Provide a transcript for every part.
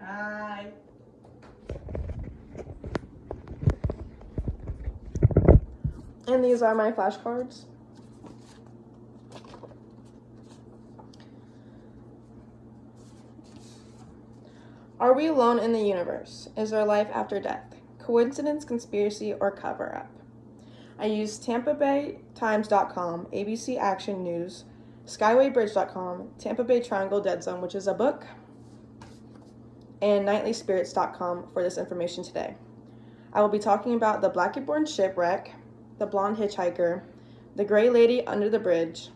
Hi. And these are my flashcards. Are we alone in the universe? Is there life after death? Coincidence, conspiracy, or cover-up? I use TampaBayTimes.com, ABC Action News, SkywayBridge.com, Tampa Bay Triangle Dead Zone, which is a book, and NightlySpirits.com for this information today. I will be talking about the Blackyborn shipwreck, the blonde hitchhiker, the gray lady under the bridge,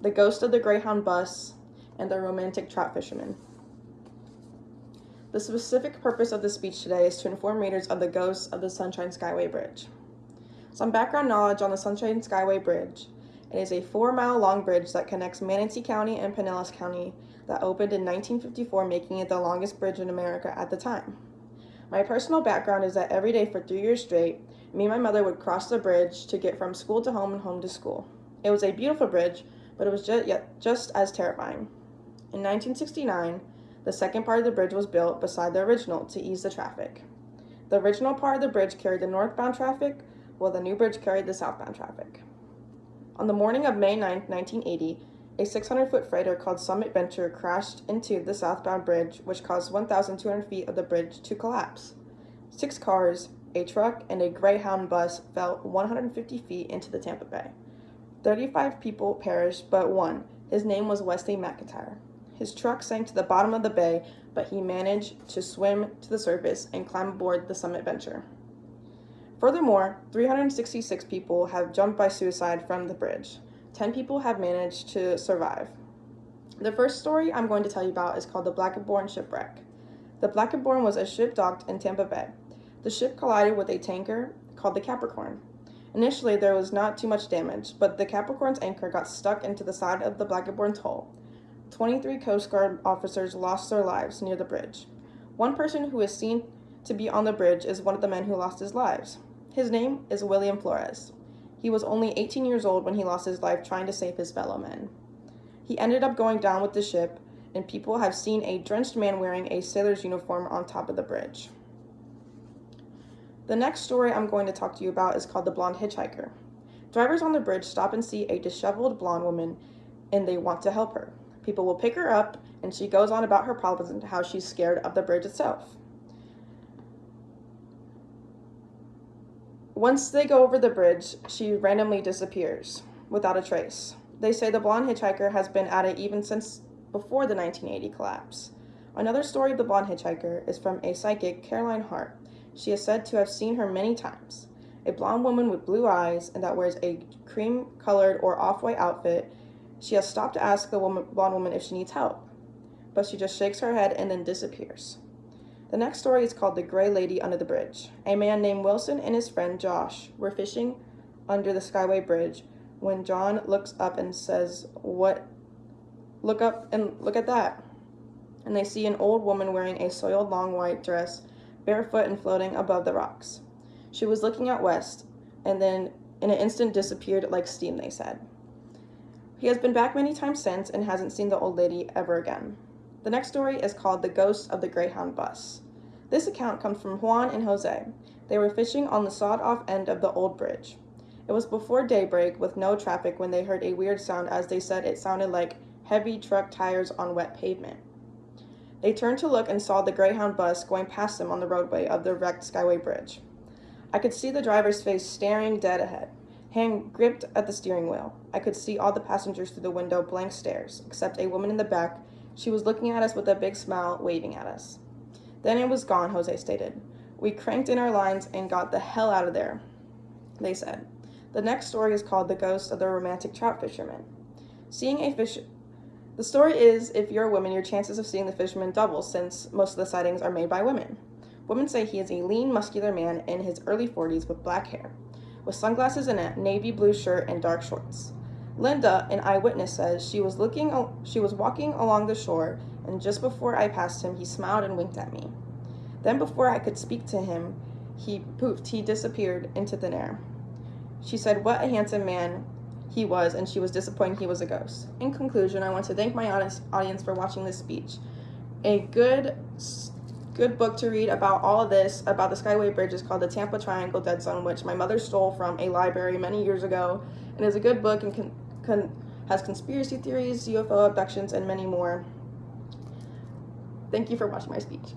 the ghost of the Greyhound bus, and the romantic trout fisherman. The specific purpose of this speech today is to inform readers of the ghosts of the Sunshine Skyway Bridge. Some background knowledge on the Sunshine Skyway Bridge. It is a 4-mile-long bridge that connects Manatee County and Pinellas County that opened in 1954, making it the longest bridge in America at the time. My personal background is that every day for 3 years straight, me and my mother would cross the bridge to get from school to home and home to school. It was a beautiful bridge, but it was just as terrifying. In 1969, the second part of the bridge was built beside the original to ease the traffic. The original part of the bridge carried the northbound traffic, while the new bridge carried the southbound traffic. On the morning of May 9, 1980, a 600-foot freighter called Summit Venture crashed into the southbound bridge, which caused 1,200 feet of the bridge to collapse. 6 cars, a truck, and a Greyhound bus fell 150 feet into the Tampa Bay. 35 people perished, but one. His name was Wesley McIntyre. His truck sank to the bottom of the bay, but he managed to swim to the surface and climb aboard the Summit Venture. Furthermore, 366 people have jumped by suicide from the bridge. 10 people have managed to survive. The first story I'm going to tell you about is called the Blackyborn shipwreck. The Blackyborn was a ship docked in Tampa Bay. The ship collided with a tanker called the Capricorn. Initially, there was not too much damage, but the Capricorn's anchor got stuck into the side of the Blackyborn's hull. 23 Coast Guard officers lost their lives near the bridge. One person who is seen to be on the bridge is one of the men who lost his lives. His name is William Flores. He was only 18 years old when he lost his life trying to save his fellow men. He ended up going down with the ship, and people have seen a drenched man wearing a sailor's uniform on top of the bridge. The next story I'm going to talk to you about is called the blonde hitchhiker. Drivers on the bridge stop and see a disheveled blonde woman, and they want to help her. People will pick her up, and she goes on about her problems and how she's scared of the bridge itself. Once they go over the bridge, she randomly disappears without a trace. They say the blonde hitchhiker has been at it even since before the 1980 collapse. Another story of the blonde hitchhiker is from a psychic, Caroline Hart. She is said to have seen her many times. A blonde woman with blue eyes and that wears a cream-colored or off-white outfit. She has stopped to ask the blonde woman if she needs help, but she just shakes her head and then disappears. The next story is called The Gray Lady Under the Bridge. A man named Wilson and his friend Josh were fishing under the Skyway Bridge when John looks up and says, "What? Look up and look at that." And they see an old woman wearing a soiled long white dress, barefoot and floating above the rocks. She was looking out west, and then in an instant disappeared like steam, they said. He has been back many times since and hasn't seen the old lady ever again. The next story is called The Ghost of the Greyhound Bus. This account comes from Juan and Jose. They were fishing on the sawed-off end of the old bridge. It was before daybreak with no traffic when they heard a weird sound, as they said it sounded like heavy truck tires on wet pavement. They turned to look and saw the Greyhound bus going past them on the roadway of the wrecked Skyway Bridge. I could see the driver's face staring dead ahead, hand gripped at the steering wheel. I could see all the passengers through the window blank stares, except a woman in the back. She was looking at us with a big smile, waving at us. Then it was gone, Jose stated. We cranked in our lines and got the hell out of there, they said. The next story is called The Ghost of the Romantic Trout Fisherman. The story is, if you're a woman, your chances of seeing the fisherman double, since most of the sightings are made by women. Women say he is a lean, muscular man in his early 40s with black hair, with sunglasses and a navy blue shirt and dark shorts. Linda, an eyewitness, says she was walking along the shore, and just before I passed him, he smiled and winked at me. Then before I could speak to him, he disappeared into thin air. She said what a handsome man he was, and she was disappointed he was a ghost. In conclusion, I want to thank my audience for watching this speech. A good good book to read about all of this, about the Skyway Bridge, is called The Tampa Triangle Dead Zone, which my mother stole from a library many years ago, and is a good book and has conspiracy theories, UFO abductions, and many more. Thank you for watching my speech.